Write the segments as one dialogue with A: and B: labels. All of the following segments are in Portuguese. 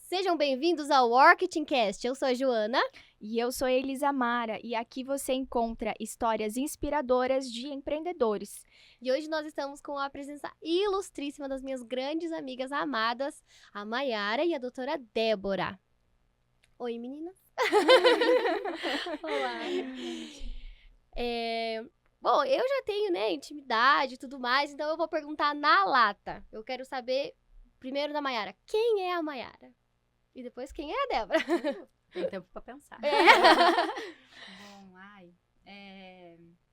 A: Sejam bem-vindos ao Marketingcast. Eu sou a Joana.
B: E eu sou a Elisa Mara, e aqui você encontra histórias inspiradoras de empreendedores.
A: E hoje nós estamos com a presença ilustríssima das minhas grandes amigas amadas, a Mayara e a doutora Débora. Oi, meninas. Olá. Bom, eu já tenho, intimidade e tudo mais, então eu vou perguntar na lata. Eu quero saber, primeiro da Mayara, quem é a Mayara? E depois, quem é a Débora?
C: Tem tempo pra pensar.
D: Bom,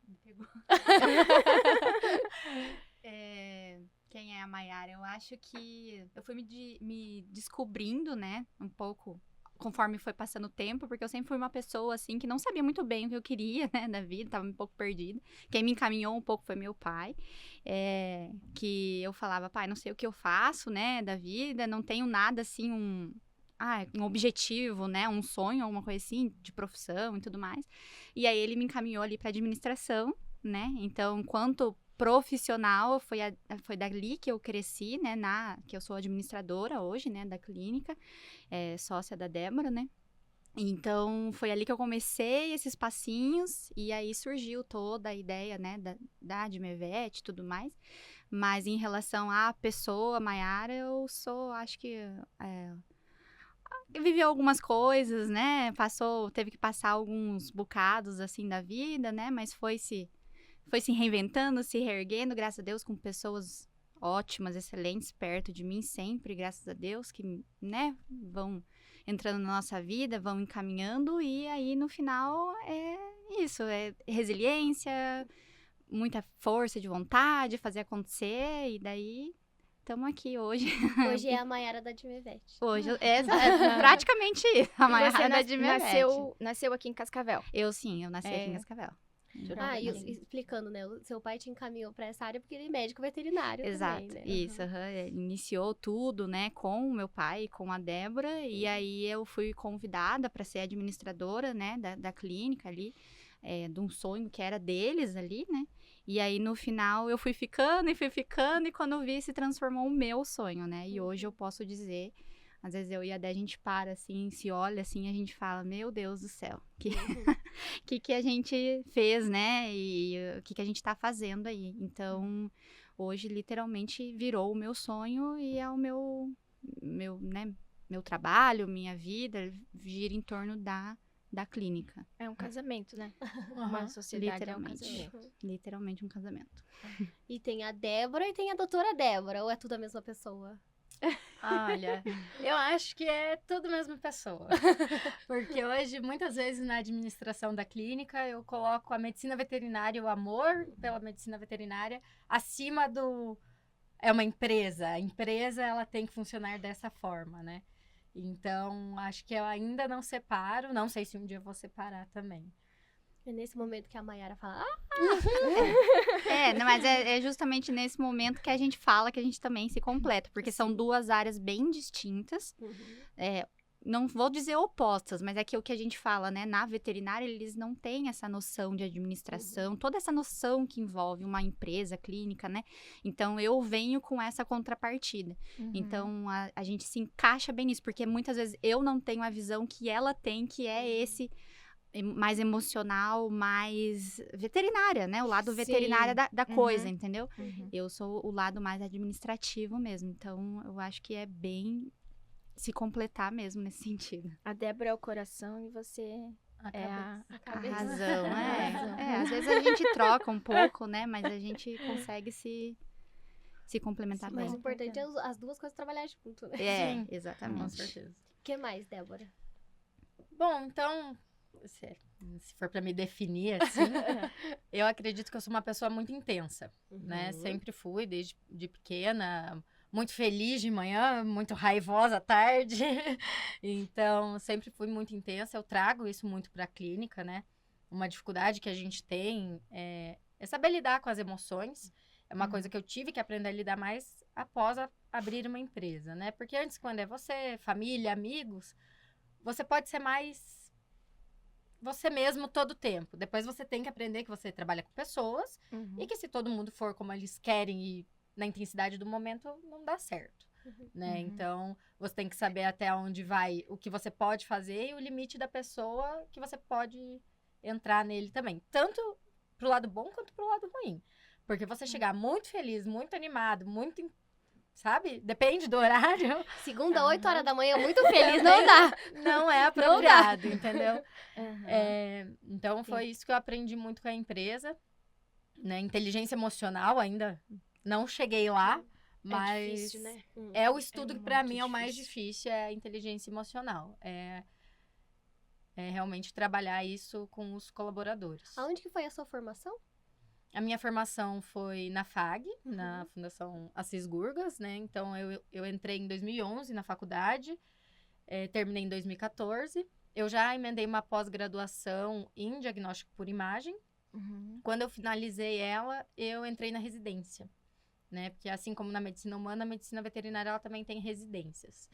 D: me pegou. Quem é a Mayara? Eu acho que eu fui me descobrindo, né, um pouco, conforme foi passando o tempo, porque eu sempre fui uma pessoa, assim, que não sabia muito bem o que eu queria, né, da vida, tava um pouco perdida. Quem me encaminhou um pouco foi meu pai, que eu falava, pai, não sei o que eu faço, né, da vida, não tenho nada, assim, um objetivo, né, um sonho, alguma coisa assim, de profissão e tudo mais. E aí ele me encaminhou ali para administração, né, então, enquanto profissional, foi dali que eu cresci, né, que eu sou administradora hoje, né, da clínica, sócia da Débora, né. Então, foi ali que eu comecei esses passinhos, e aí surgiu toda a ideia, né, da Admevete e tudo mais. Mas em relação à pessoa, Mayara, eu sou, acho que... viveu algumas coisas, né, teve que passar alguns bocados, assim, da vida, né, mas foi se reinventando, se reerguendo, graças a Deus, com pessoas ótimas, excelentes, perto de mim sempre, graças a Deus, que, né, vão entrando na nossa vida, vão encaminhando, e aí, no final, é isso, é resiliência, muita força de vontade, fazer acontecer, e daí... Estamos aqui hoje.
A: Hoje é a Mayara da Admevete.
D: Hoje é praticamente isso, a Mayara da Admevete.
B: Nasceu aqui em Cascavel.
D: Eu nasci aqui em Cascavel.
A: E explicando, né? O seu pai te encaminhou para essa área porque ele é médico veterinário.
D: Exato,
A: também, né?
D: isso. Iniciou tudo, né, com o meu pai, com a Débora, e aí eu fui convidada para ser administradora, né, da clínica ali, de um sonho que era deles ali, né. E aí, no final, eu fui ficando, e quando eu vi, se transformou o meu sonho, né? E hoje eu posso dizer, às vezes eu e a Dé, a gente para, assim, se olha, assim, a gente fala, meu Deus do céu, que a gente fez, né? E o que a gente tá fazendo aí. Então, hoje, literalmente, virou o meu sonho e é o meu trabalho, minha vida, gira em torno da clínica.
B: É um casamento, né?
C: Uhum.
B: Uma sociedade é um
D: Literalmente.
B: casamento.
D: Literalmente um casamento.
A: E tem a Débora e tem a doutora Débora, ou é tudo a mesma pessoa?
C: Olha, eu acho que é tudo a mesma pessoa. Porque hoje, muitas vezes, na administração da clínica, eu coloco a medicina veterinária, o amor pela medicina veterinária, acima do... É uma empresa. A empresa, ela tem que funcionar dessa forma, né? Então, acho que eu ainda não separo. Não sei se um dia eu vou separar também.
A: É nesse momento que a Mayara fala,
D: Mas é justamente nesse momento que a gente fala que a gente também se completa. Porque são duas áreas bem distintas. Não vou dizer opostas, mas é que o que a gente fala, né? Na veterinária, eles não têm essa noção de administração, toda essa noção que envolve uma empresa, clínica, né? Então, eu venho com essa contrapartida. Então, a gente se encaixa bem nisso, porque muitas vezes eu não tenho a visão que ela tem, que é esse mais emocional, mais veterinária, né? O lado veterinário da coisa, entendeu? Eu sou o lado mais administrativo mesmo. Então, eu acho que é bem... se completar mesmo nesse sentido.
B: A Débora é o coração e você é a
D: razão. Às vezes a gente troca um pouco, né? Mas a gente consegue se complementar bem.
A: Mas o importante é as duas coisas trabalharem junto, né?
C: Sim,
D: exatamente.
C: Com certeza.
A: O que mais, Débora?
C: Bom, então, se for para me definir assim, eu acredito que eu sou uma pessoa muito intensa, né? Sempre fui, desde pequena... muito feliz de manhã, muito raivosa à tarde. Então, sempre fui muito intensa. Eu trago isso muito para a clínica, né? Uma dificuldade que a gente tem é saber lidar com as emoções. É uma coisa que eu tive que aprender a lidar mais após abrir uma empresa, né? Porque antes, quando é você, família, amigos, você pode ser mais você mesmo todo o tempo. Depois você tem que aprender que você trabalha com pessoas e que se todo mundo for como eles querem e na intensidade do momento, não dá certo. né?
B: Uhum.
C: Então, você tem que saber até onde vai, o que você pode fazer e o limite da pessoa que você pode entrar nele também. Tanto pro lado bom quanto pro lado ruim. Porque você chegar muito feliz, muito animado, sabe? Depende do horário.
A: Segunda, 8 horas da manhã, muito feliz, não dá.
C: Não é apropriado, entendeu?
B: Aham.
C: Então, foi isso que eu aprendi muito com a empresa. Né? Inteligência emocional ainda não cheguei lá, mas
A: É difícil, né?
C: é o estudo que para
B: muito
C: mim é o mais
B: difícil.
C: difícil, é a inteligência emocional. É realmente trabalhar isso com os colaboradores.
A: Aonde que foi a sua formação?
C: A minha formação foi na FAG, na Fundação Assis Gurgas, né? Então, eu entrei em 2011 na faculdade, terminei em 2014. Eu já emendei uma pós-graduação em diagnóstico por imagem.
B: Uhum.
C: Quando eu finalizei ela, eu entrei na residência, né? Porque assim como na medicina humana, a medicina veterinária ela também tem residências.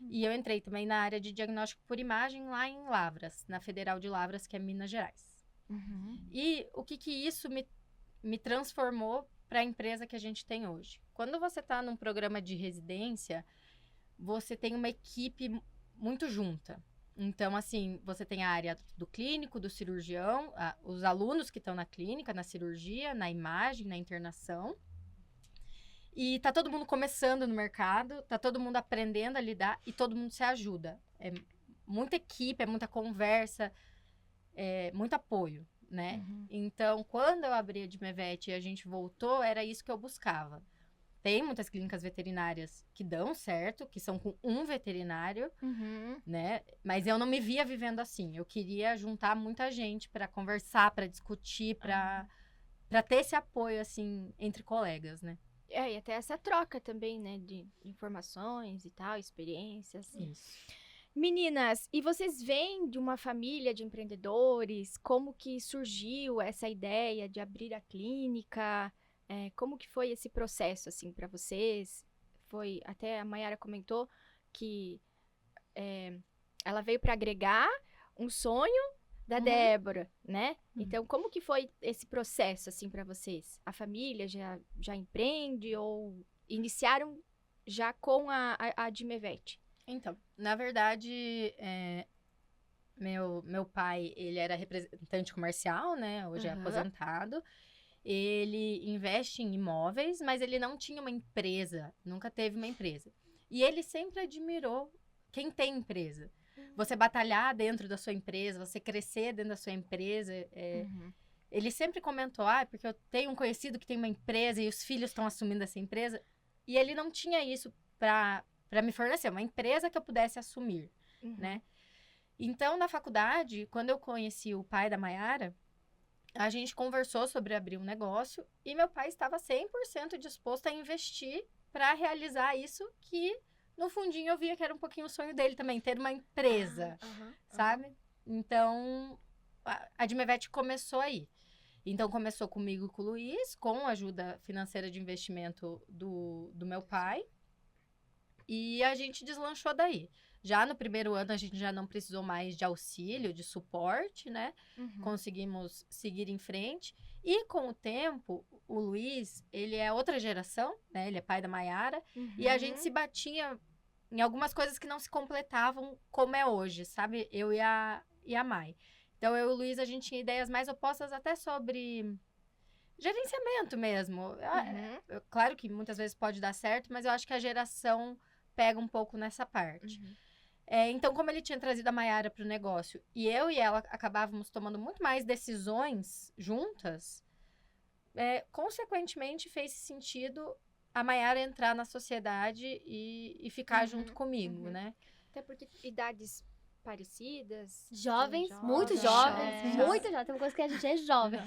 C: E eu entrei também na área de diagnóstico por imagem lá em Lavras, na Federal de Lavras, que é Minas Gerais.
B: Uhum.
C: E o que isso me transformou para a empresa que a gente tem hoje? Quando você está num programa de residência, você tem uma equipe muito junta. Então, assim, você tem a área do clínico, do cirurgião, os alunos que estão na clínica, na cirurgia, na imagem, na internação. E tá todo mundo começando no mercado, tá todo mundo aprendendo a lidar e todo mundo se ajuda. É muita equipe, é muita conversa, é muito apoio, né?
B: Uhum.
C: Então, quando eu abri a Admevet e a gente voltou, era isso que eu buscava. Tem muitas clínicas veterinárias que dão certo, que são com um veterinário,
B: Uhum.
C: né? Mas eu não me via vivendo assim. Eu queria juntar muita gente para conversar, para discutir, para ter esse apoio, assim, entre colegas, né?
B: E até essa troca também, né, de informações e tal, experiências.
C: Isso.
B: Meninas, e vocês vêm de uma família de empreendedores? Como que surgiu essa ideia de abrir a clínica? Como que foi esse processo, assim, para vocês? Até a Mayara comentou que ela veio para agregar um sonho da Débora, né? Então, como que foi esse processo, assim, para vocês? A família já empreende ou iniciaram já com a Admevet?
C: Então, na verdade, meu pai, ele era representante comercial, né? Hoje é
B: Aham.
C: aposentado. Ele investe em imóveis, mas ele não tinha uma empresa, nunca teve uma empresa. E ele sempre admirou quem tem empresa. Você batalhar dentro da sua empresa, você crescer dentro da sua empresa.
B: Uhum.
C: Ele sempre comentou, porque eu tenho um conhecido que tem uma empresa e os filhos estão assumindo essa empresa. E ele não tinha isso para me fornecer, uma empresa que eu pudesse assumir, né? Então, na faculdade, quando eu conheci o pai da Mayara, a gente conversou sobre abrir um negócio e meu pai estava 100% disposto a investir para realizar isso que, no fundinho, eu via que era um pouquinho o sonho dele também, ter uma empresa, sabe? Então, a Admevet começou aí. Então, começou comigo e com o Luiz, com a ajuda financeira de investimento do meu pai. E a gente deslanchou daí. Já no primeiro ano, a gente já não precisou mais de auxílio, de suporte, né? Conseguimos seguir em frente. E com o tempo, o Luiz, ele é outra geração, né? Ele é pai da Mayara. E a gente se batia em algumas coisas que não se completavam como é hoje, sabe? Eu e a Mai. Então, eu e o Luiz, a gente tinha ideias mais opostas até sobre gerenciamento mesmo. Claro que muitas vezes pode dar certo, mas eu acho que a geração pega um pouco nessa parte. Então, como ele tinha trazido a Mayara para o negócio e eu e ela acabávamos tomando muito mais decisões juntas, consequentemente fez sentido a Mayara entrar na sociedade e ficar junto comigo, né?
B: Até porque idades parecidas.
A: Jovens,
B: jovens,
A: muito jovens, muito jovens. Tem uma coisa que a gente é jovem.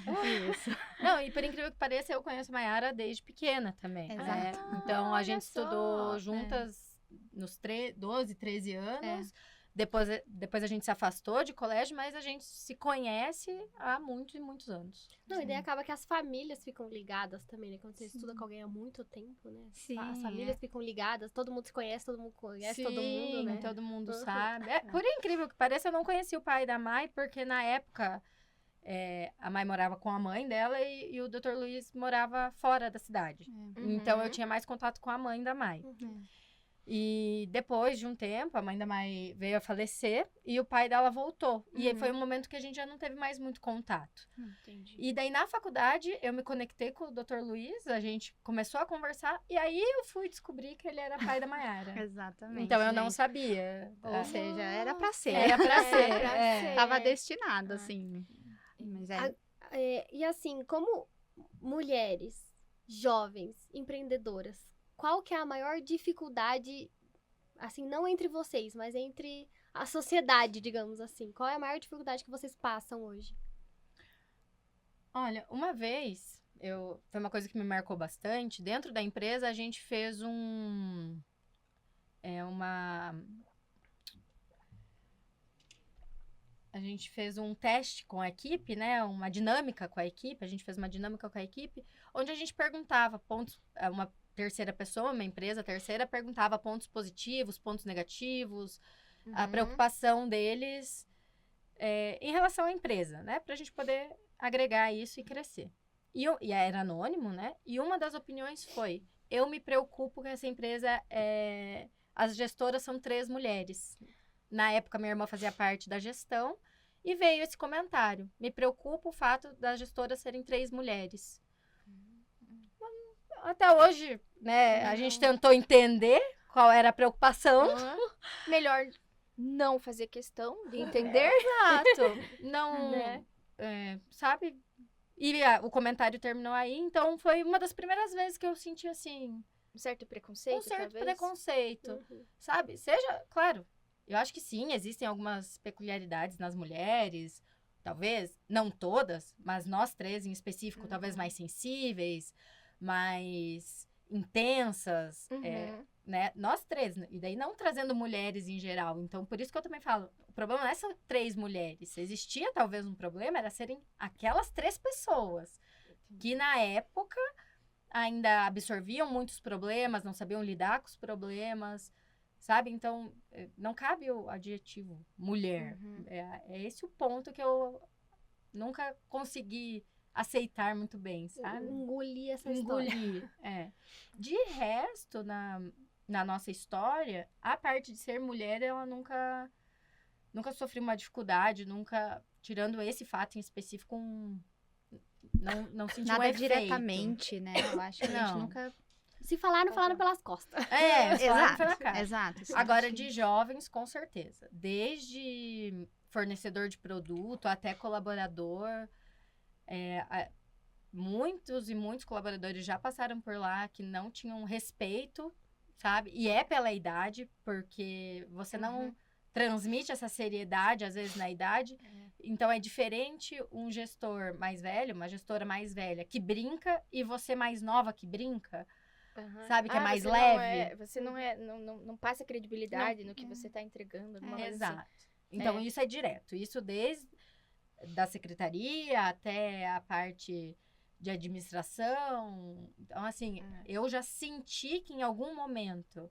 C: Isso. Não, e por incrível que pareça, eu conheço a Mayara desde pequena também.
D: Exato.
C: Então, a gente
B: só.
C: estudou juntas nos 12, 13 anos. Depois a gente se afastou de colégio, mas a gente se conhece há muitos e muitos anos.
A: Não, e daí acaba que as famílias ficam ligadas também, né? Quando você estuda com alguém há muito tempo, né?
D: Sim,
A: As famílias ficam ligadas, todo mundo se conhece, todo mundo conhece todo mundo, né?
C: Todo mundo sabe. Por incrível que pareça, eu não conheci o pai da Mai, porque na época a Mai morava com a mãe dela e o Dr. Luiz morava fora da cidade. Então, eu tinha mais contato com a mãe da Mai. E depois de um tempo, a mãe da Mai veio a falecer e o pai dela voltou. E aí foi um momento que a gente já não teve mais muito contato.
B: Entendi.
C: E daí, na faculdade, eu me conectei com o Dr. Luiz, a gente começou a conversar, e aí eu fui descobrir que ele era pai da Maiara.
D: Exatamente.
C: Então, eu não
D: gente.
C: sabia.
D: Ou seja, era pra ser.
C: Era pra ser.
B: Era pra
C: é.
B: ser.
D: Tava destinado, assim. Mas
A: E assim, como mulheres jovens, empreendedoras, qual que é a maior dificuldade, assim, não entre vocês, mas entre a sociedade, digamos assim? Qual é a maior dificuldade que vocês passam hoje?
C: Olha, uma vez, foi uma coisa que me marcou bastante. Dentro da empresa, a gente fez a gente fez um teste com a equipe, né? Uma dinâmica com a equipe. A gente fez uma dinâmica com a equipe, onde a gente perguntava pontos, uma terceira pessoa, uma empresa terceira, perguntava pontos positivos, pontos negativos, a preocupação deles em relação à empresa, né? Pra gente poder agregar isso e crescer. E era anônimo, né? E uma das opiniões foi: eu me preocupo com essa empresa, as gestoras são 3 mulheres. Na época, minha irmã fazia parte da gestão e veio esse comentário: me preocupa o fato das gestoras serem 3 mulheres. Até hoje, né, a gente tentou entender qual era a preocupação.
B: Melhor não fazer questão de entender.
C: Exato. Não,
B: Né?
C: sabe? E o comentário terminou aí, então foi uma das primeiras vezes que eu senti, assim,
B: Um certo preconceito,
C: um certo
B: talvez.
C: preconceito, sabe? Seja, claro, eu acho que sim, existem algumas peculiaridades nas mulheres, talvez, não todas, mas nós 3 em específico, talvez mais sensíveis, mais intensas, né? Nós 3, e daí não trazendo mulheres em geral. Então, por isso que eu também falo, o problema não é só 3 mulheres. Se existia talvez um problema, era serem aquelas 3 pessoas que na época ainda absorviam muitos problemas, não sabiam lidar com os problemas, sabe? Então, não cabe o adjetivo mulher. É esse o ponto que eu nunca consegui aceitar muito bem, sabe?
A: Engolir essa história.
C: Engolir, De resto, na nossa história, a parte de ser mulher, ela nunca sofreu uma dificuldade, nunca, tirando esse fato em específico, não sentiu um
D: nada
C: efeito.
D: diretamente, né? Eu acho que a gente
C: Não.
D: nunca...
A: Se falaram, falaram pelas costas.
C: Falaram pela cara.
D: Exato.
C: Agora, de jovens, com certeza. Desde fornecedor de produto até colaborador, muitos e muitos colaboradores já passaram por lá que não tinham respeito, sabe? E é pela idade, porque você não transmite essa seriedade, às vezes, na idade. Então, é diferente um gestor mais velho, uma gestora mais velha, que brinca, e você mais nova que brinca, sabe? Que é mais
B: você
C: leve.
B: Você não passa credibilidade no que você tá entregando. Numa coisa assim.
C: Exato. Então, isso é direto. Isso desde da secretaria até a parte de administração. Então, assim, eu já senti que em algum momento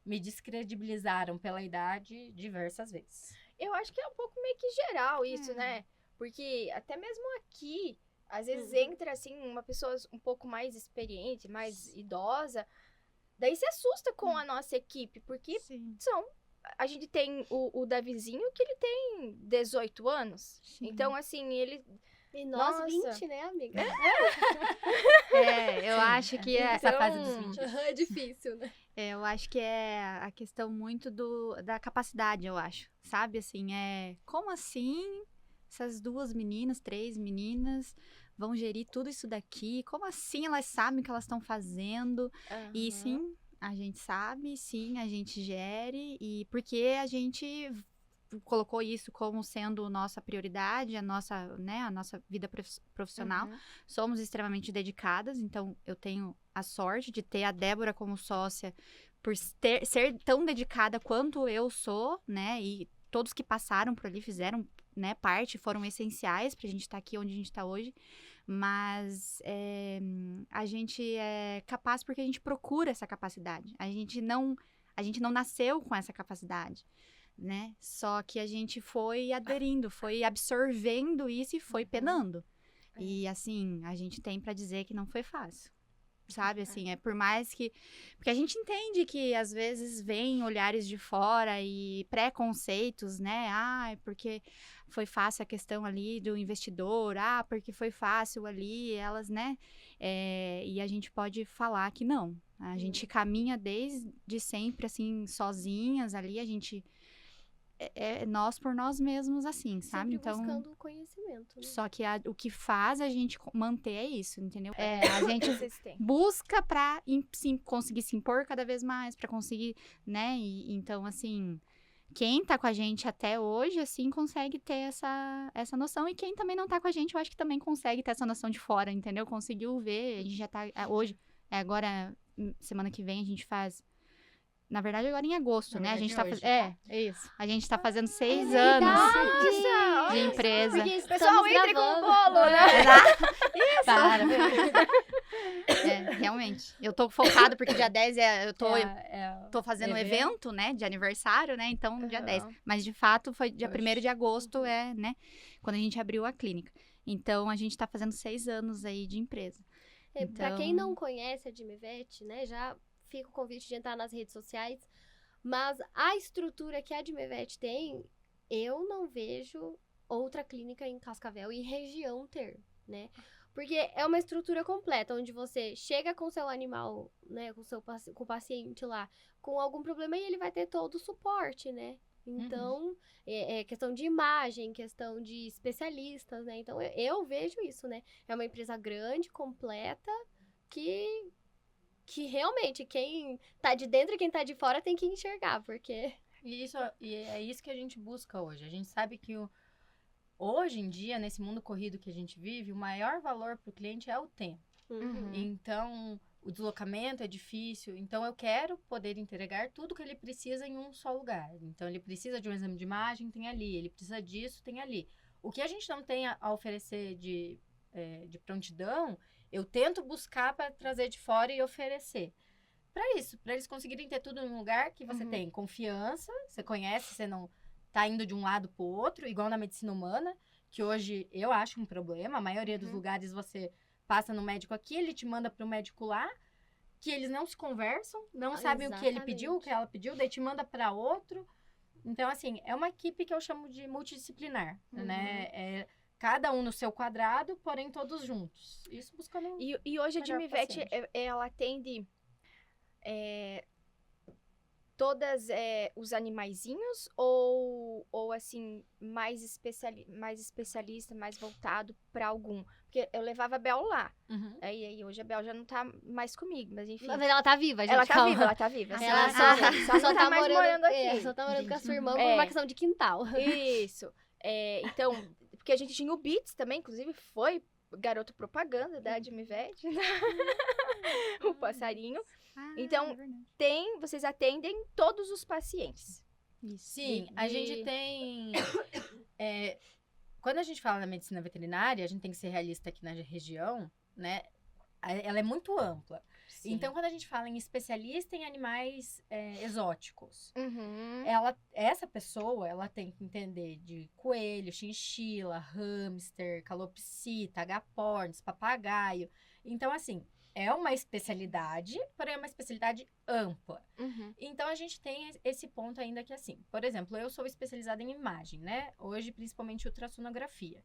C: me descredibilizaram pela idade diversas vezes.
B: Eu acho que é um pouco meio que geral isso, né? Porque até mesmo aqui, às vezes entra, assim, uma pessoa um pouco mais experiente, mais idosa, daí se assusta com a nossa equipe, porque a gente tem o Davizinho, que ele tem 18 anos.
D: Sim.
B: Então, assim, ele...
A: E nós
B: Nossa.
A: 20, né, amiga?
D: Eu acho que
C: Essa fase dos 20.
A: É difícil, né?
D: eu acho que é a questão muito da capacidade, eu acho. Sabe, assim, como assim essas 2 meninas, 3 meninas vão gerir tudo isso daqui? Como assim elas sabem o que elas estão fazendo? E sim, a gente sabe, sim, a gente gere, e porque a gente colocou isso como sendo nossa prioridade, a nossa vida profissional. Somos extremamente dedicadas, então eu tenho a sorte de ter a Débora como sócia por ser tão dedicada quanto eu sou, né? E todos que passaram por ali fizeram, né, parte, foram essenciais pra gente estar aqui onde a gente tá hoje. Mas a gente é capaz porque a gente procura essa capacidade. A gente não nasceu com essa capacidade, né? Só que a gente foi aderindo, foi absorvendo isso e foi penando. E assim, a gente tem pra dizer que não foi fácil. sabe? Assim, por mais que... Porque a gente entende que, às vezes, vem olhares de fora e preconceitos, né? Porque foi fácil a questão ali do investidor. Porque foi fácil ali, elas, né? E a gente pode falar que não. A gente caminha desde sempre, assim, sozinhas ali. A gente... nós por nós mesmos, assim, sabe?
A: Sempre
D: Então...
A: buscando conhecimento, né?
D: Só que o que faz a gente manter é isso, entendeu? A gente
B: Resistente.
D: busca pra conseguir se impor cada vez mais, pra conseguir, né? Então, assim, quem tá com a gente até hoje, assim, consegue ter essa noção. E quem também não tá com a gente, eu acho que também consegue ter essa noção de fora, entendeu? Conseguiu ver, a gente já tá hoje, agora, semana que vem, a gente faz... Na verdade, agora em agosto, né? A gente tá fazendo... isso. A gente tá fazendo 6 anos
B: Nossa,
D: de empresa.
A: Porque
B: Pessoal,
A: estamos
B: entre com o
A: gravando.
B: bolo, né?
D: Para. Realmente. Eu tô focada porque dia 10 eu tô fazendo um evento, né? De aniversário, né? Então, dia 10. Mas, de fato, foi dia 1º de agosto, né? Quando a gente abriu a clínica. Então, a gente tá fazendo 6 anos aí de empresa.
A: Pra quem não conhece a Admivete, né? Já fica o convite de entrar nas redes sociais. Mas a estrutura que a Admivete tem, eu não vejo outra clínica em Cascavel e região ter, né? Porque é uma estrutura completa, onde você chega com seu animal, né? Com o paciente lá, com algum problema e ele vai ter todo o suporte, né? Então, é questão de imagem, questão de especialistas, né? Então, eu vejo isso, né? É uma empresa grande, completa, que realmente quem tá de dentro e quem tá de fora tem que enxergar, porque...
C: E é isso que a gente busca hoje. A gente sabe que hoje em dia, nesse mundo corrido que a gente vive, o maior valor para o cliente é o tempo. Então, o deslocamento é difícil. Então, eu quero poder entregar tudo que ele precisa em um só lugar. Então, ele precisa de um exame de imagem, tem ali. Ele precisa disso, tem ali. O que a gente não tem a oferecer de prontidão, eu tento buscar para trazer de fora e oferecer. Para isso, para eles conseguirem ter tudo em um lugar que você tem confiança, você conhece, você não tá indo de um lado pro outro, igual na medicina humana, que hoje eu acho um problema. A maioria dos lugares você passa no médico aqui, ele te manda pro médico lá, que eles não se conversam, não sabem o que ele pediu, o que ela pediu, daí te manda para outro. Então, assim, é uma equipe que eu chamo de multidisciplinar, né? Cada um no seu quadrado, porém todos juntos. Isso buscando...
B: E hoje a Admivete, ela atende todas os animaizinhos ou assim, mais especialista, mais voltado para algum? Porque eu levava a Bel lá. E aí hoje a Bel já não tá mais comigo, mas enfim.
A: Mas ela tá viva, gente.
B: Ela tá viva, ela tá viva.
A: Ela
B: só tá mais morando aqui.
A: Só tá morando com a sua irmã por uma questão de quintal.
B: Isso. Então, porque a gente tinha o Beats também, inclusive foi garoto propaganda da Admivete, o passarinho. Então, vocês atendem todos os pacientes.
C: Isso. Sim, a gente tem... quando a gente fala na medicina veterinária, a gente tem que ser realista aqui na região, né? Ela é muito ampla. Sim. Então, quando a gente fala em especialista em animais exóticos, essa pessoa, ela tem que entender de coelho, chinchila, hamster, calopsita, agapornis, papagaio. Então, assim, é uma especialidade, porém é uma especialidade ampla. Então, a gente tem esse ponto ainda que, assim, por exemplo, eu sou especializada em imagem, né? Hoje, principalmente, ultrassonografia.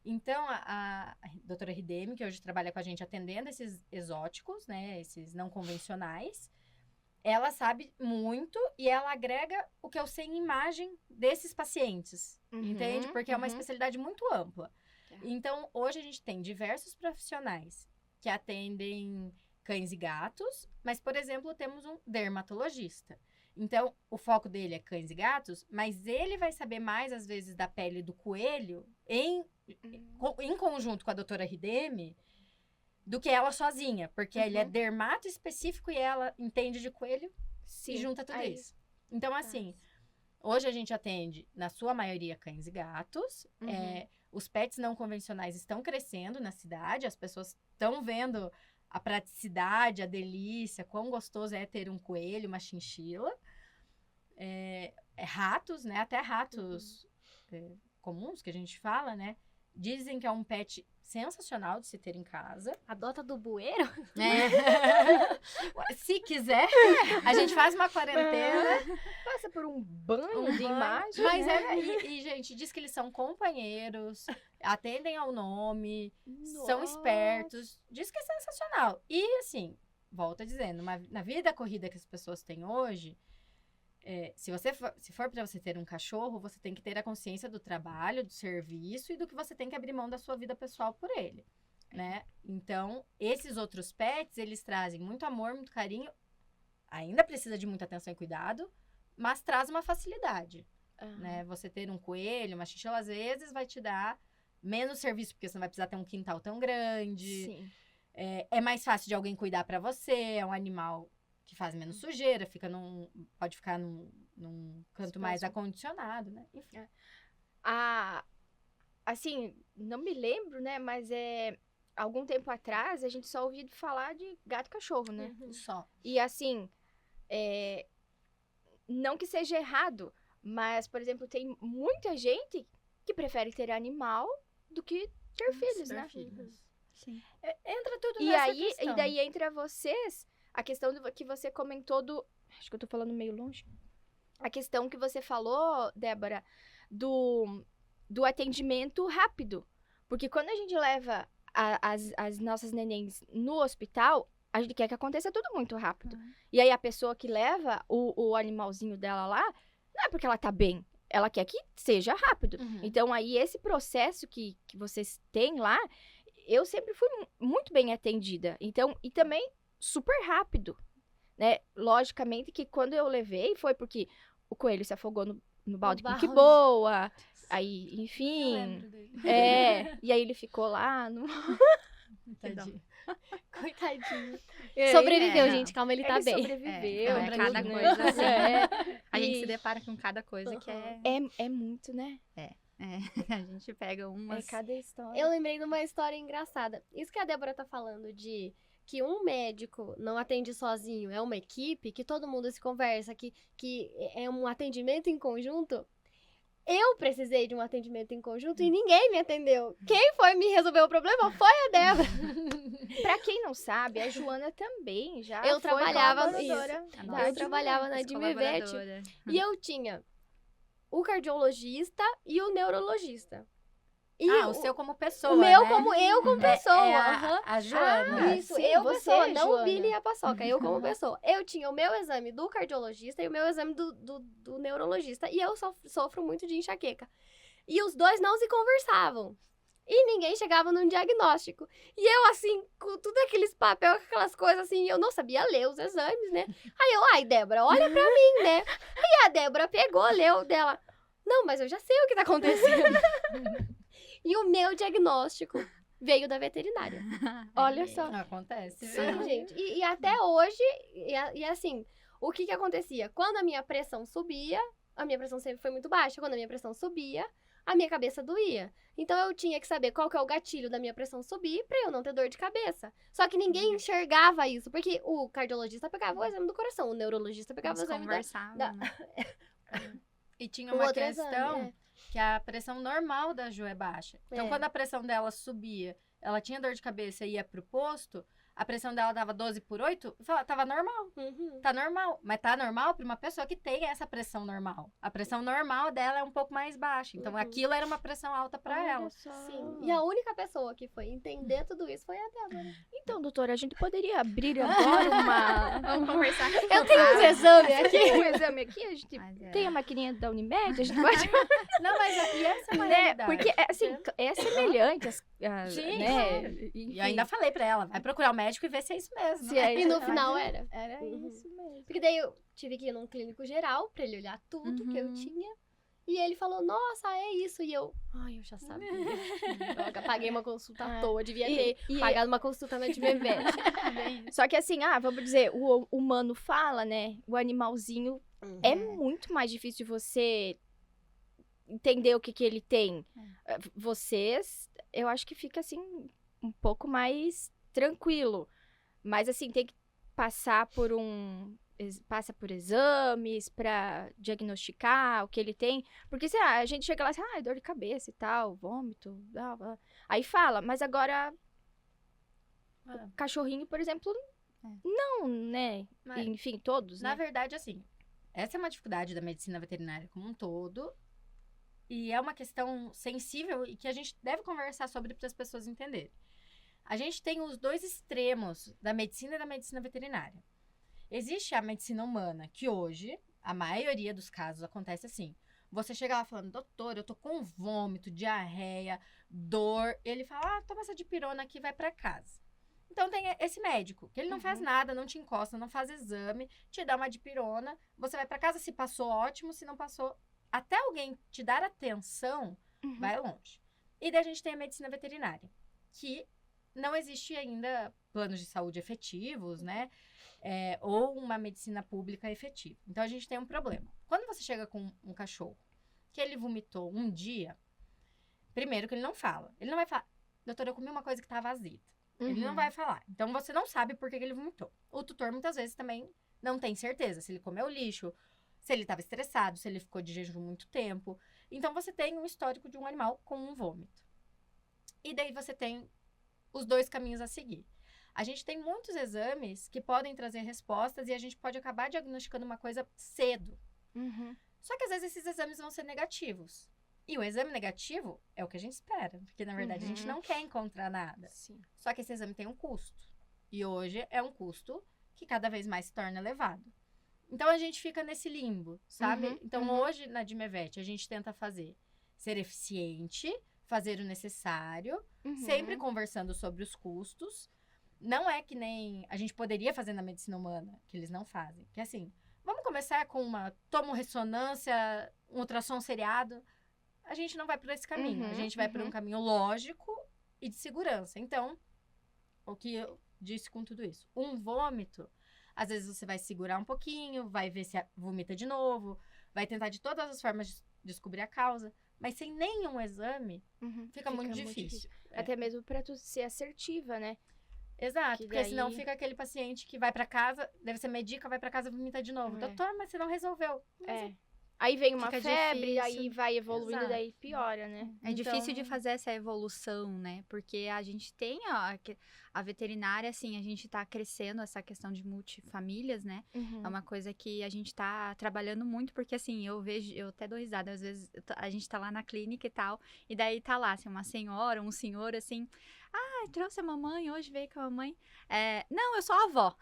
C: Então, a doutora Rideme, que hoje trabalha com a gente atendendo esses exóticos, né? Esses não convencionais, ela sabe muito e ela agrega o que eu sei em imagem desses pacientes, entende? Porque é uma especialidade muito ampla. Então, hoje a gente tem diversos profissionais que atendem cães e gatos, mas, por exemplo, temos um dermatologista. Então, o foco dele é cães e gatos, mas ele vai saber mais, às vezes, da pele do coelho em conjunto com a doutora Rideme do que ela sozinha, porque ele é dermato específico e ela entende de coelho e junta tudo isso. Então, assim, hoje a gente atende, na sua maioria, cães e gatos. Os pets não convencionais estão crescendo na cidade, as pessoas estão vendo a praticidade, a delícia, quão gostoso é ter um coelho, uma chinchila. Ratos, né? Até ratos comuns que a gente fala, né? Dizem que é um pet sensacional de se ter em casa.
A: Adota do bueiro?
C: Se quiser, a gente faz uma quarentena.
B: Passa por um banho de imagem.
C: Mas
B: né?
C: gente, diz que eles são companheiros, atendem ao nome, são
B: Nossa.
C: espertos. Diz que é sensacional. E assim, volto a dizendo, na vida corrida que as pessoas têm hoje, se for para você ter um cachorro, você tem que ter a consciência do trabalho, do serviço e do que você tem que abrir mão da sua vida pessoal por ele, né? Então, esses outros pets, eles trazem muito amor, muito carinho, ainda precisa de muita atenção e cuidado, mas traz uma facilidade, né? Você ter um coelho, uma chinchila, às vezes vai te dar menos serviço, porque você não vai precisar ter um quintal tão grande.
B: Sim.
C: É mais fácil de alguém cuidar para você, é um animal que faz menos sujeira, pode ficar num canto mais acondicionado, né? Enfim.
B: Assim, não me lembro, né? Mas algum tempo atrás, a gente só ouvia falar de gato e cachorro, né?
C: Só.
B: E assim, não que seja errado, mas, por exemplo, tem muita gente que prefere ter animal do que ter filhos, né?
D: Sim.
C: Entra tudo
B: E
C: nessa
B: aí,
C: questão.
B: e daí entre vocês, a questão que você comentou acho que eu tô falando meio longe. A questão que você falou, Débora, do atendimento rápido. Porque quando a gente leva as nossas nenéns no hospital, a gente quer que aconteça tudo muito rápido. E aí a pessoa que leva o animalzinho dela lá, não é porque ela tá bem, ela quer que seja rápido. Então aí esse processo que vocês têm lá, eu sempre fui muito bem atendida. Então, e também super rápido, né? Logicamente que quando eu levei foi porque o coelho se afogou no balde que boa. Aí, enfim. E aí ele ficou lá no...
C: Tadinho.
A: Coitadinho.
B: É,
A: Sobreviveu,
D: não.
A: gente. Calma, ele tá
B: ele
A: bem.
B: sobreviveu.
D: É, cada
B: tudo,
D: coisa
B: né?
D: assim. A gente
B: E-
D: se depara com cada coisa que
B: É muito, né?
D: a gente pega umas...
B: É cada história.
A: Eu lembrei de uma história engraçada. Isso que a Débora tá falando de que um médico não atende sozinho, é uma equipe, que todo mundo se conversa, que é um atendimento em conjunto. Eu precisei de um atendimento em conjunto e ninguém me atendeu. Quem foi me resolver o problema foi a Débora.
B: Pra quem não sabe, a Joana também já
A: Eu
B: foi
A: trabalhava
B: colaboradora
D: A
B: da
D: nossa
A: Eu
B: Admivete.
A: trabalhava na Admivete.
D: colaboradora.
A: E eu tinha o cardiologista e o neurologista. E
C: o seu como pessoa,
A: o meu
C: né?
A: como eu como pessoa.
C: É
A: aham.
C: a Joana.
A: Isso,
B: sim,
A: eu
B: você,
A: pessoa, não
B: Joana.
A: o Billy e a Paçoca, eu como pessoa. Eu tinha o meu exame do cardiologista e o meu exame do neurologista. E eu sofro muito de enxaqueca. E os dois não se conversavam. E ninguém chegava num diagnóstico. E eu, assim, com tudo aqueles papel, aquelas coisas assim, eu não sabia ler os exames, né? Aí eu, Débora, olha pra mim, né? Aí a Débora pegou, leu dela. Não, mas eu já sei o que tá acontecendo. E o meu diagnóstico veio da veterinária.
B: Olha só.
C: Acontece.
A: Sim, gente. E até hoje, e assim, o que acontecia? Quando a minha pressão subia, a minha pressão sempre foi muito baixa. Quando a minha pressão subia, a minha cabeça doía. Então eu tinha que saber qual que é o gatilho da minha pressão subir pra eu não ter dor de cabeça. Só que ninguém enxergava isso, porque o cardiologista pegava o exame do coração, o neurologista pegava o
D: Eles
A: exame
D: conversavam,
A: da-
D: né?
C: E tinha
A: o
C: uma
A: outro
C: questão
A: exame.
C: que a pressão normal da Ju é baixa. Então,
A: É.
C: quando a pressão dela subia, ela tinha dor de cabeça e ia pro posto, a pressão dela dava 12/8, eu falava, tava normal.
A: Uhum.
C: Tá normal. Mas tá normal pra uma pessoa que tem essa pressão normal. A pressão normal dela é um pouco mais baixa. Então,
A: Uhum.
C: aquilo era uma pressão alta pra
B: Olha
C: ela.
B: só.
A: Sim. E a única pessoa que foi entender tudo isso foi a Débora.
B: Então, doutora, a gente poderia abrir agora uma...
D: Vamos conversar.
A: Eu tenho uns exames aqui.
B: Tem um exame aqui, a gente
D: Mas é.
B: tem a maquininha da Unimed, a gente pode...
C: Não, mas e essa é uma
B: né?
C: realidade.
B: Porque, assim, é semelhante,
C: Sim,
B: né?
C: E eu ainda falei pra ela, vai procurar o médico e ver se é isso mesmo.
B: Se é
A: E
B: isso,
A: no
B: mas
A: final era.
B: Era
A: Uhum.
B: isso mesmo.
A: Porque daí eu tive que ir num clínico geral pra ele olhar tudo que eu
D: Uhum.
A: tinha. E ele falou, nossa, é isso. E eu, ai, eu já sabia. Droga, paguei uma consulta à
B: É.
A: toa. Devia
B: E-
A: ter
B: e-
A: pagado uma consulta na Admivete.
B: Só que assim, vamos dizer, o humano fala, né? O animalzinho é muito mais difícil você entender o que ele tem. Vocês, eu acho que fica assim um pouco mais tranquilo. Mas assim, tem que passar por um passa por exames pra diagnosticar o que ele tem? Porque, sei lá, a gente chega lá assim, dor de cabeça e tal, vômito, blá, blá. Aí fala, mas agora o cachorrinho, por exemplo, não, né?
C: Mas,
B: Enfim, todos,
C: na
B: né?
C: verdade, assim, essa é uma dificuldade da medicina veterinária como um todo. E é uma questão sensível e que a gente deve conversar sobre para as pessoas entenderem. A gente tem os dois extremos da medicina e da medicina veterinária. Existe a medicina humana, que hoje, a maioria dos casos acontece assim. Você chega lá falando, doutor, eu tô com vômito, diarreia, dor. Ele fala, toma essa dipirona aqui e vai para casa. Então tem esse médico, que ele não faz nada, não te encosta, não faz exame, te dá uma dipirona, você vai para casa, se passou, ótimo, se não passou, até alguém te dar atenção, vai longe. E daí a gente tem a medicina veterinária, que não existe ainda planos de saúde efetivos, né? Ou uma medicina pública efetiva. Então a gente tem um problema. Quando você chega com um cachorro que ele vomitou um dia, primeiro que ele não fala. Ele não vai falar, doutora, eu comi uma coisa que estava azeda. Ele não vai falar. Então, você não sabe por que ele vomitou. O tutor, muitas vezes, também não tem certeza se ele comeu lixo, se ele estava estressado, se ele ficou de jejum muito tempo. Então, você tem um histórico de um animal com um vômito. E daí, você tem os dois caminhos a seguir. A gente tem muitos exames que podem trazer respostas e a gente pode acabar diagnosticando uma coisa cedo. Só que, às vezes, esses exames vão ser negativos. E o exame negativo é o que a gente espera. Porque, na verdade, a gente não quer encontrar nada.
B: Sim.
C: Só que esse exame tem um custo. E hoje é um custo que cada vez mais se torna elevado. Então, a gente fica nesse limbo, sabe? Então, hoje, na Dimevet, a gente tenta ser eficiente, fazer o necessário, sempre conversando sobre os custos. Não é que nem a gente poderia fazer na medicina humana, que eles não fazem. Que é assim, vamos começar com uma tomorressonância, um ultrassom seriado. A gente não vai por esse caminho. A gente vai por um caminho lógico e de segurança. Então, o que eu disse com tudo isso? Um vômito, às vezes você vai segurar um pouquinho, vai ver se vomita de novo, vai tentar de todas as formas descobrir a causa. Mas sem nenhum exame, fica muito difícil.
B: Até mesmo pra tu ser assertiva, né?
C: Exato,
B: Que
C: porque senão
B: daí-
C: fica aquele paciente que vai pra casa, deve ser medica, vai pra casa e vomita de novo. Doutor, mas você não resolveu. Mas
B: Aí vem uma
D: Fica
B: febre,
D: difícil.
B: aí vai evoluindo,
C: Exato.
B: daí piora, né?
D: É difícil de
C: Então-
D: fazer essa evolução, né? Porque a gente tem a veterinária, assim, a gente tá crescendo essa questão de multifamílias, né? É uma coisa que a gente tá trabalhando muito, porque assim, eu até dou risada, às vezes a gente tá lá na clínica e tal, e daí tá lá, assim, uma senhora, um senhor, assim, trouxe a mamãe, hoje veio com a mamãe. Não, eu sou a avó.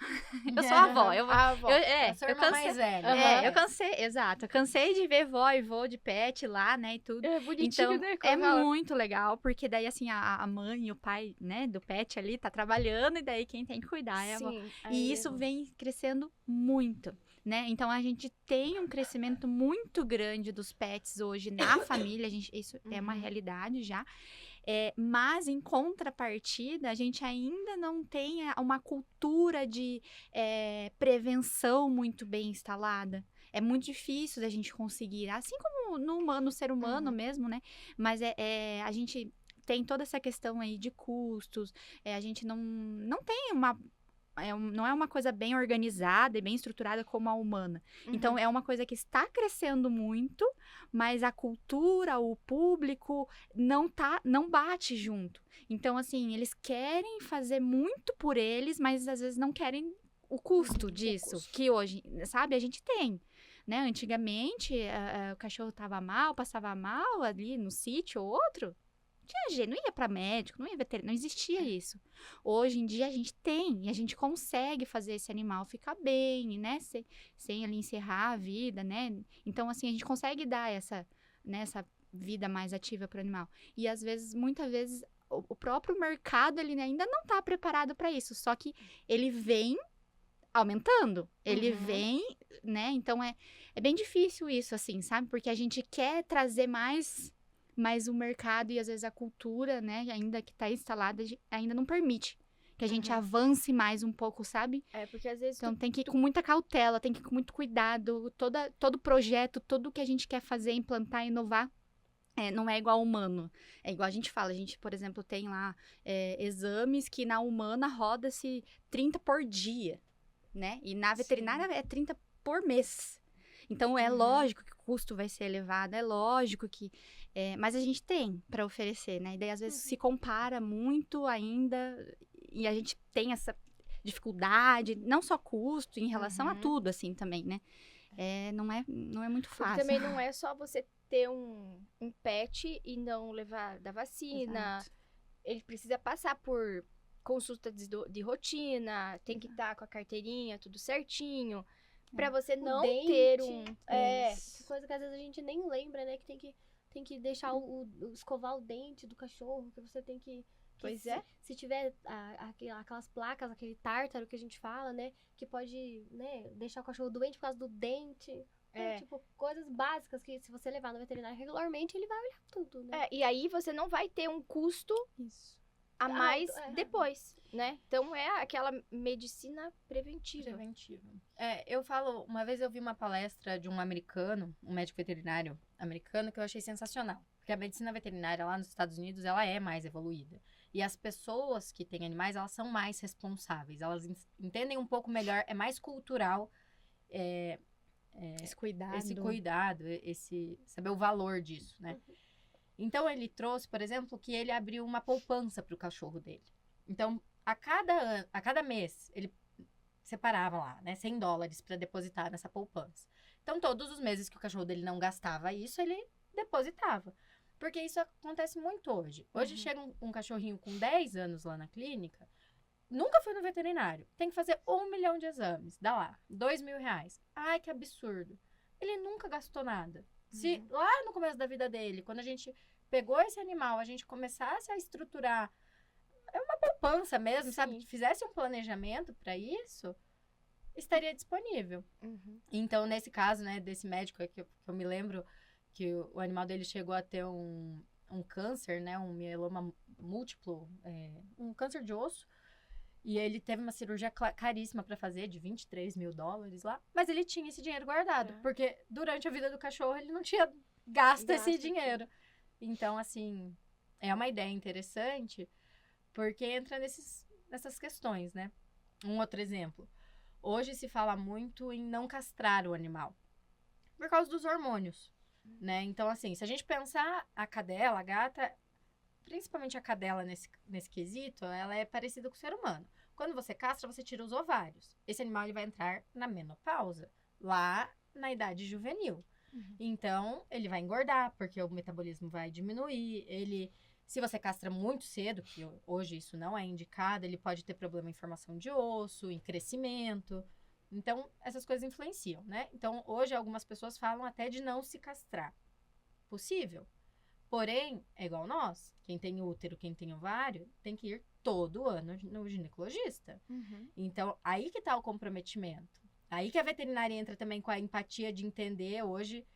D: Eu sou a avó.
B: A avó.
C: a sua
D: eu
C: irmã
D: cansei.
C: mais velha.
B: Aham.
D: Eu cansei, exato. Eu cansei de ver vó e vô de pet lá, né, e tudo.
B: É bonitinho,
D: Então,
B: né?
D: é
B: Quando ela-
D: muito legal, porque daí, assim, a mãe e o pai, né, do pet ali tá trabalhando, e daí quem tem que cuidar é a avó.
B: Sim,
D: E
B: aí
D: isso
B: eu-
D: vem crescendo muito, né? Então, a gente tem um crescimento muito grande dos pets hoje na família, isso é uma realidade já. Mas, em contrapartida, a gente ainda não tem uma cultura de prevenção muito bem instalada. É muito difícil da gente conseguir, assim como no ser humano mesmo, né? Mas a gente tem toda essa questão aí de custos, a gente não tem não é uma coisa bem organizada e bem estruturada como a humana. Então, é uma coisa que está crescendo muito, mas a cultura, o público, não bate junto. Então, assim, eles querem fazer muito por eles, mas às vezes não querem o custo disso, que hoje, sabe, a gente tem. Né? Antigamente, o cachorro estava mal, passava mal ali no sítio ou outro, não ia para médico, não ia veterinário, não existia isso. Hoje em dia a gente tem, e a gente consegue fazer esse animal ficar bem, né? Sem ali encerrar a vida, né? Então, assim, a gente consegue dar essa vida mais ativa para o animal. E às vezes, muitas vezes, o próprio mercado ele ainda não está preparado para isso, só que ele vem aumentando, ele vem, né? Então é bem difícil isso, assim, sabe? Porque a gente quer trazer mais o mercado e às vezes a cultura, né, ainda que tá instalada, ainda não permite que a gente avance mais um pouco, sabe?
B: Porque às vezes
D: Então tem que ir com muita cautela, tem que ir com muito cuidado, todo projeto, tudo que a gente quer fazer, implantar, inovar, não é igual ao humano. É igual a gente fala, a gente, por exemplo, tem lá exames que na humana roda-se 30 por dia. né? E na veterinária é 30 por mês. Então, é lógico que o custo vai ser elevado, é lógico que... mas a gente tem para oferecer, né? E daí, às vezes, se compara muito ainda e a gente tem essa dificuldade, não só custo, em relação a tudo, assim, também, né? Não é muito
B: Porque
D: fácil.
B: também não é só você ter um pet e não levar da vacina.
D: Exato.
B: Ele precisa passar por consulta de rotina, tem que estar com a carteirinha, tudo certinho. Pra você não ter um...
A: Coisa que às vezes a gente nem lembra, né? Que tem que deixar escovar o dente do cachorro, que você tem que
B: Pois é.
A: Se tiver aquelas placas, aquele tártaro que a gente fala, né? Que pode, né, deixar o cachorro doente por causa do dente. Tipo, coisas básicas que se você levar no veterinário regularmente, ele vai olhar tudo, né?
B: E aí você não vai ter um custo
D: Isso.
B: a mais depois, né? Então é aquela medicina preventiva.
C: Eu falo, uma vez eu vi uma palestra de um americano, um médico veterinário americano, que eu achei sensacional. Porque a medicina veterinária lá nos Estados Unidos, ela é mais evoluída. E as pessoas que têm animais, elas são mais responsáveis. Elas entendem um pouco melhor, é mais cultural
D: Esse cuidado.
C: Saber o valor disso, né? Então, ele trouxe, por exemplo, que ele abriu uma poupança para o cachorro dele. Então, a cada mês, ele separava lá, né, $100 para depositar nessa poupança. Então, todos os meses que o cachorro dele não gastava isso, ele depositava. Porque isso acontece muito hoje. Hoje chega um cachorrinho com 10 anos lá na clínica, nunca foi no veterinário, tem que fazer 1 milhão de exames, dá lá, R$2.000. Ai, que absurdo. Ele nunca gastou nada. Se lá no começo da vida dele, quando a gente pegou esse animal, a gente começasse a estruturar uma poupança mesmo, sabe? Que fizesse um planejamento para isso, estaria disponível. Então, nesse caso, né, desse médico que eu me lembro que o animal dele chegou a ter um câncer, né, um mieloma múltiplo, um câncer de osso, e ele teve uma cirurgia caríssima para fazer, de $23 mil lá, mas ele tinha esse dinheiro guardado, porque durante a vida do cachorro ele não tinha gasto esse dinheiro. Então, assim, é uma ideia interessante, porque entra nessas questões, né? Um outro exemplo. Hoje se fala muito em não castrar o animal, por causa dos hormônios, né? Então, assim, se a gente pensar a cadela, a gata, principalmente a cadela nesse quesito, ela é parecida com o ser humano. Quando você castra, você tira os ovários. Esse animal ele vai entrar na menopausa, lá na idade juvenil. Então, ele vai engordar, porque o metabolismo vai diminuir. Se você castra muito cedo, que hoje isso não é indicado, ele pode ter problema em formação de osso, em crescimento. Então, essas coisas influenciam, né? Então, hoje algumas pessoas falam até de não se castrar. Possível. Porém, é igual nós. Quem tem útero, quem tem ovário, tem que ir todo ano no ginecologista. Então, aí que tá o comprometimento. Aí que a veterinária entra também com a empatia de entender hoje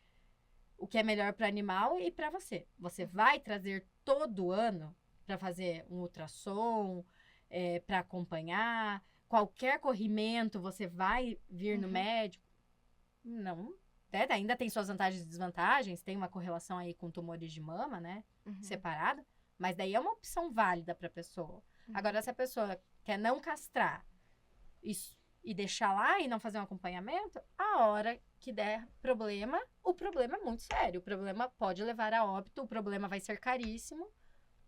C: o que é melhor para o animal e para você. Você vai trazer todo ano para fazer um ultrassom, para acompanhar. Qualquer corrimento, você vai vir no médico. Não. Ainda tem suas vantagens e desvantagens. Tem uma correlação aí com tumores de mama, né? Separada. Mas daí é uma opção válida para a pessoa. Agora, se a pessoa quer não castrar e deixar lá e não fazer um acompanhamento, a hora que der problema, o problema é muito sério. O problema pode levar a óbito, o problema vai ser caríssimo.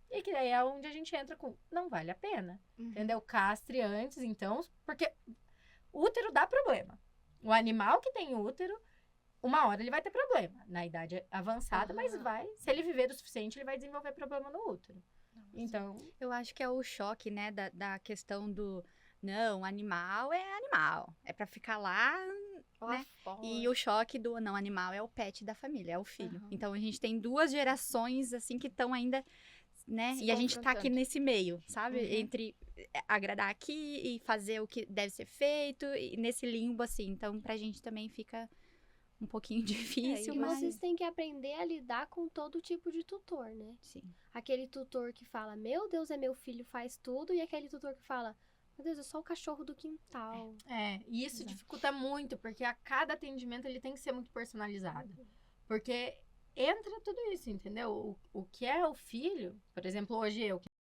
C: E que daí é onde a gente entra com, não vale a pena. Entendeu? Castre antes, então, porque o útero dá problema. O animal que tem útero, uma hora ele vai ter problema. Na idade avançada, mas se ele viver o suficiente, ele vai desenvolver problema no útero. Então,
D: eu acho que é o choque, né, da questão do... Não, animal é animal. É pra ficar lá, né? E o choque do não, animal é o pet da família, é o filho. Então, a gente tem 2 gerações, assim, que estão ainda, né? E a gente tá aqui nesse meio, sabe? Entre agradar aqui e fazer o que deve ser feito, e nesse limbo, assim. Então, pra gente também fica um pouquinho difícil, mas...
A: vocês têm que aprender a lidar com todo tipo de tutor, né?
D: Sim.
A: Aquele tutor que fala, meu Deus, é meu filho, faz tudo. E aquele tutor que fala... Meu Deus, é só o cachorro do quintal.
C: E isso dificulta muito, porque a cada atendimento ele tem que ser muito personalizado. Porque entra tudo isso, entendeu? O que é o filho, por exemplo, hoje eu, que